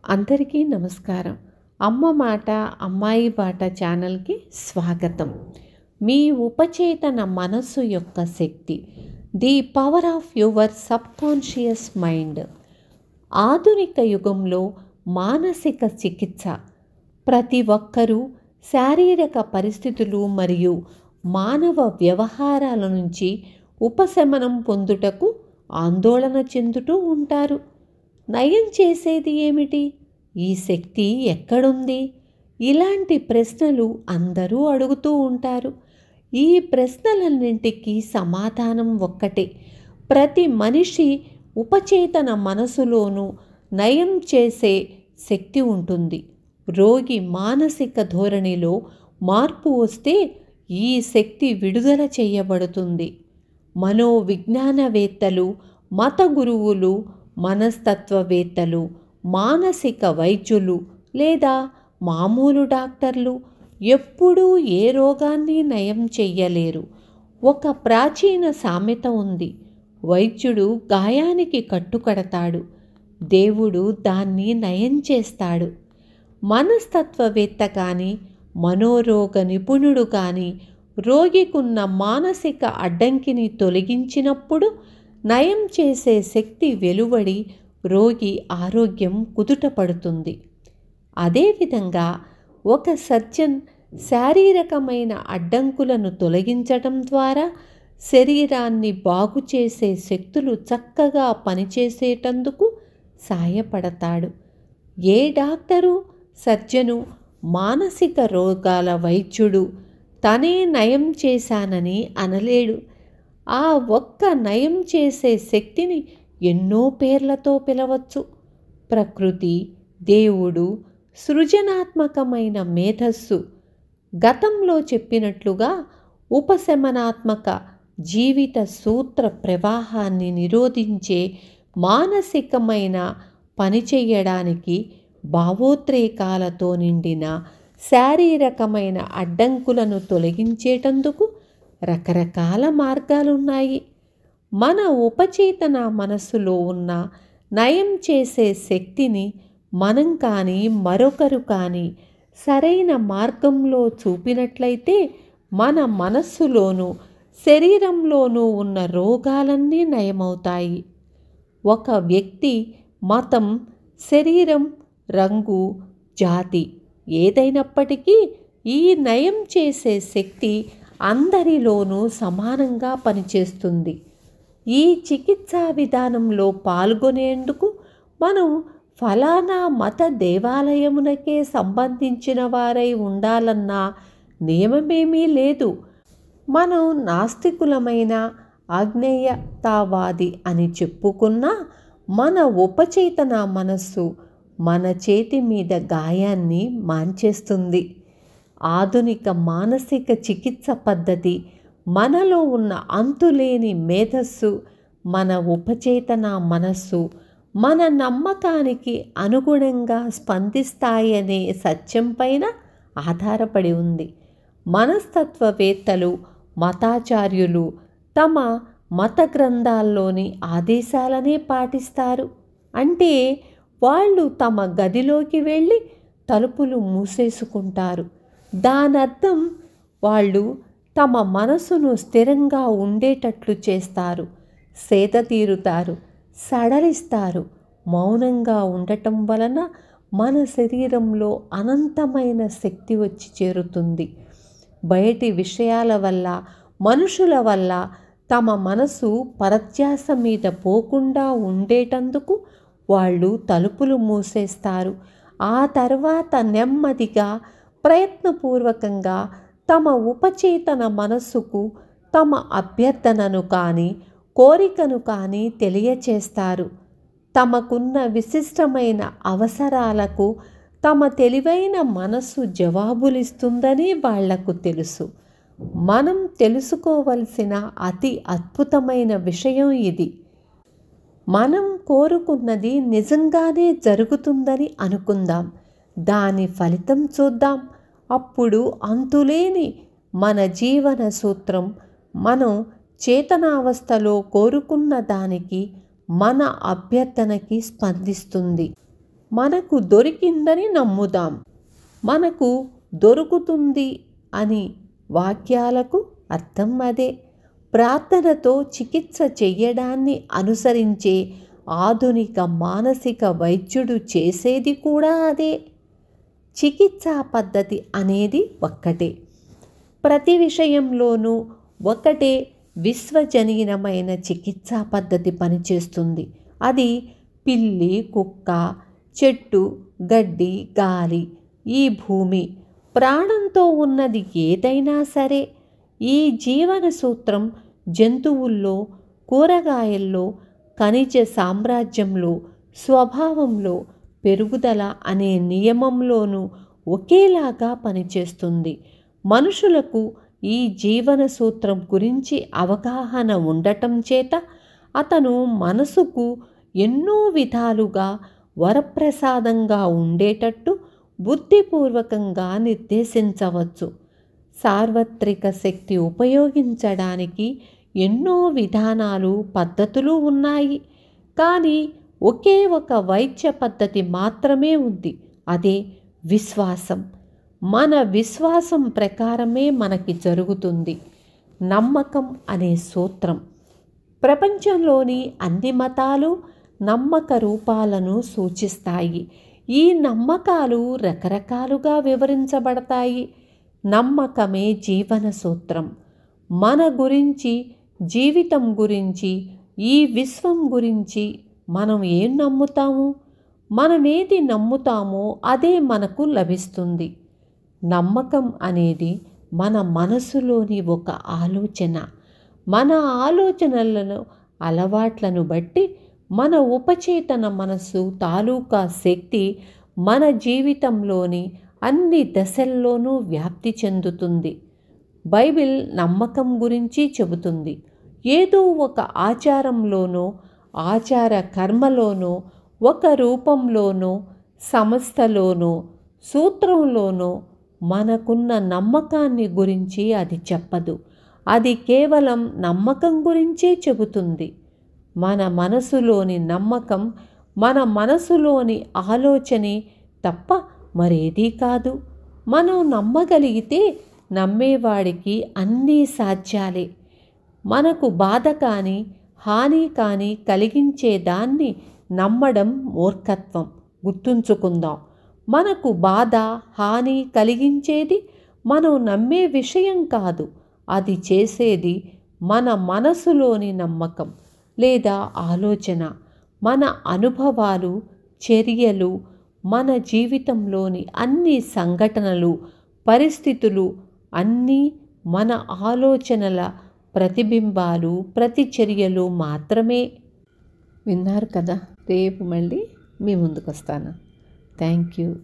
అందరికీ నమస్కారం. అమ్మ మాట అమ్మాయి బాట ఛానల్కి స్వాగతం. మీ ఉపచేతన మనస్సు యొక్క శక్తి, the power of your subconscious mind. ఆధునిక యుగంలో మానసిక చికిత్స ప్రతి ఒక్కరూ శారీరక పరిస్థితులు మరియు మానవ వ్యవహారాల నుంచి ఉపశమనం పొందుటకు ఆందోళన చెందుతూ ఉంటారు. నయం చేసేది ఏమిటి? ఈ శక్తి ఎక్కడుంది? ఇలాంటి ప్రశ్నలు అందరూ అడుగుతూ ఉంటారు. ఈ ప్రశ్నలన్నింటికీ సమాధానం ఒక్కటే. ప్రతి మనిషి ఉపచేతన మనసులోనూ నయం చేసే శక్తి ఉంటుంది. రోగి మానసిక ధోరణిలో మార్పు వస్తే ఈ శక్తి విడుదల చేయబడుతుంది. మనోవిజ్ఞానవేత్తలు, మత గురువులు, మనస్తత్వవేత్తలు, మానసిక వైద్యులు లేదా మామూలు డాక్టర్లు ఎప్పుడూ ఏ రోగాన్ని నయం చెయ్యలేరు. ఒక ప్రాచీన సామెత ఉంది. వైద్యుడు గాయానికి కట్టుకడతాడు, దేవుడు దాన్ని నయం చేస్తాడు. మనస్తత్వవేత్త కానీ మనోరోగ నిపుణుడు కానీ రోగికున్న మానసిక అడ్డంకిని తొలగించినప్పుడు నయం చేసే శక్తి వెలువడి రోగి ఆరోగ్యం కుదుటపడుతుంది. అదేవిధంగా ఒక సర్జన్ శారీరకమైన అడ్డంకులను తొలగించటం ద్వారా శరీరాన్ని బాగు చేసే శక్తులు చక్కగా పనిచేసేటందుకు సాయపడతాడు. ఏ డాక్టరు, సర్జను, మానసిక రోగాల వైద్యుడు తనే నయం చేశానని అనలేడు. ఆ ఒక్క నయం చేసే శక్తిని ఎన్నో పేర్లతో పిలవచ్చు. ప్రకృతి, దేవుడు, సృజనాత్మకమైన మేధస్సు. గతంలో చెప్పినట్లుగా ఉపశమనాత్మక జీవిత సూత్ర ప్రవాహాన్ని నిరోధించే మానసికమైన పనిచేయడానికి భావోద్రేకాలతో నిండిన శారీరకమైన అడ్డంకులను తొలగించేటందుకు రకరకాల మార్గాలున్నాయి. మన ఉపచేతన మనస్సులో ఉన్న నయం చేసే శక్తిని మనం కానీ మరొకరు కానీ సరైన మార్గంలో చూపినట్లయితే మన మనస్సులోనూ శరీరంలోనూ ఉన్న రోగాలన్నీ నయమవుతాయి. ఒక వ్యక్తి మతం, శరీరం, రంగు, జాతి ఏదైనప్పటికీ ఈ నయం చేసే శక్తి అందరిలోనూ సమానంగా పనిచేస్తుంది. ఈ చికిత్సా విధానంలో పాల్గొనేందుకు మనం ఫలానా మత దేవాలయమునకే సంబంధించిన వారై ఉండాలన్న నియమమేమీ లేదు. మనం నాస్తికులమైన ఆగ్నేయతావాది అని చెప్పుకున్నా మన ఉపచేతన మనస్సు మన చేతి మీద గాయాన్ని మాన్చేస్తుంది. ఆధునిక మానసిక చికిత్స పద్ధతి మనలో ఉన్న అంతులేని మేధస్సు, మన ఉపచేతన మనస్సు మన నమ్మకానికి అనుగుణంగా స్పందిస్తాయనే సత్యం పైన ఆధారపడి ఉంది. మనస్తత్వవేత్తలు, మతాచార్యులు తమ మత గ్రంథాల్లోని ఆదేశాలనే పాటిస్తారు. అంటే వాళ్ళు తమ గదిలోకి వెళ్ళి తలుపులు మూసేసుకుంటారు. దానర్థం వాళ్ళు తమ మనసును స్థిరంగా ఉండేటట్లు చేస్తారు, సేద తీరుతారు, సడలిస్తారు. మౌనంగా ఉండటం వలన మన శరీరంలో అనంతమైన శక్తి వచ్చి చేరుతుంది. బయటి విషయాల వల్ల, మనుషుల వల్ల తమ మనసు పరధ్యాస మీద పోకుండా ఉండేటందుకు వాళ్ళు తలుపులు మూసేస్తారు. ఆ తర్వాత నెమ్మదిగా ప్రయత్నపూర్వకంగా తమ ఉపచేతన మనస్సుకు తమ అభ్యర్థనను కానీ కోరికను కానీ తెలియచేస్తారు. తమకున్న విశిష్టమైన అవసరాలకు తమ తెలివైన మనస్సు జవాబులిస్తుందని వాళ్లకు తెలుసు. మనం తెలుసుకోవలసిన అతి అద్భుతమైన విషయం ఇది. మనం కోరుకున్నది నిజంగానే జరుగుతుందని అనుకుందాం. దాని ఫలితం చూద్దాం. అప్పుడు అంతులేని మన జీవన సూత్రం మనం చేతనావస్థలో కోరుకున్న దానికి, మన అభ్యర్థనకి స్పందిస్తుంది. మనకు దొరికిందని నమ్ముదాం. మనకు దొరుకుతుంది అని వాక్యాలకు అర్థం అదే. ప్రార్థనతో చికిత్స చెయ్యడాన్ని అనుసరించే ఆధునిక మానసిక వైద్యుడు చేసేది కూడా అదే. చికిత్సా పద్ధతి అనేది ఒక్కటే. ప్రతి విషయంలోనూ ఒకటే విశ్వజనీనమైన చికిత్సా పద్ధతి పనిచేస్తుంది. అది పిల్లి, కుక్క, చెట్టు, గడ్డి, గాలి, ఈ భూమి, ప్రాణంతో ఉన్నది ఏదైనా సరే. ఈ జీవన సూత్రం జంతువుల్లో, కూరగాయల్లో, ఖనిజ సామ్రాజ్యంలో, స్వభావంలో, పెరుగుదల అనే నియమంలోనూ ఒకేలాగా పనిచేస్తుంది. మనుషులకు ఈ జీవన సూత్రం గురించి అవగాహన ఉండటం చేత అతను మనసుకు ఎన్నో విధాలుగా వరప్రసాదంగా ఉండేటట్టు బుద్ధిపూర్వకంగా నిర్దేశించవచ్చు. సార్వత్రిక శక్తి ఉపయోగించడానికి ఎన్నో విధానాలు, పద్ధతులు ఉన్నాయి. కానీ ఒకే ఒక వైద్య పద్ధతి మాత్రమే ఉంది. అదే విశ్వాసం. మన విశ్వాసం ప్రకారమే మనకి జరుగుతుంది. నమ్మకం అనే సూత్రం. ప్రపంచంలోని అన్ని మతాలు నమ్మక రూపాలను సూచిస్తాయి. ఈ నమ్మకాలు రకరకాలుగా వివరించబడతాయి. నమ్మకమే జీవన సూత్రం. మన గురించి, జీవితం గురించి, ఈ విశ్వం గురించి మనం ఏం నమ్ముతాము? మనమేది నమ్ముతామో అదే మనకు లభిస్తుంది. నమ్మకం అనేది మన మనసులోని ఒక ఆలోచన. మన ఆలోచనలను, అలవాట్లను బట్టి మన ఉపచేతన మనసు తాలూకా శక్తి మన జీవితంలోని అన్ని దశల్లోనూ వ్యాప్తి చెందుతుంది. బైబిల్ నమ్మకం గురించి చెబుతుంది. ఏదో ఒక ఆచారంలోనో, ఆచార కర్మలోనో, ఒక రూపంలోనో, సంస్థలోనో, సూత్రంలోనో మనకున్న నమ్మకాన్ని గురించి అది చెప్పదు. అది కేవలం నమ్మకం గురించే చెబుతుంది. మన మనసులోని నమ్మకం మన మనసులోని ఆలోచనే తప్ప మరేదీ కాదు. మనం నమ్మగలిగితే నమ్మేవాడికి అన్నీ సాధ్యాలే. మనకు బాధ కానీ, హాని కానీ కలిగించేదాన్ని నమ్మడం మూర్ఖత్వం. గుర్తుంచుకుందాం. మనకు బాధ, హాని కలిగించేది మనం నమ్మే విషయం కాదు. అది చేసేది మన మనసులోని నమ్మకం లేదా ఆలోచన. మన అనుభవాలు, చర్యలు, మన జీవితంలోని అన్ని సంఘటనలు, పరిస్థితులు అన్నీ మన ఆలోచనల ప్రతిబింబాలు, ప్రతిచర్యలు మాత్రమే. విన్నారు కదా. రేపు మళ్ళీ మీ ముందుకు వస్తాను. Thank you.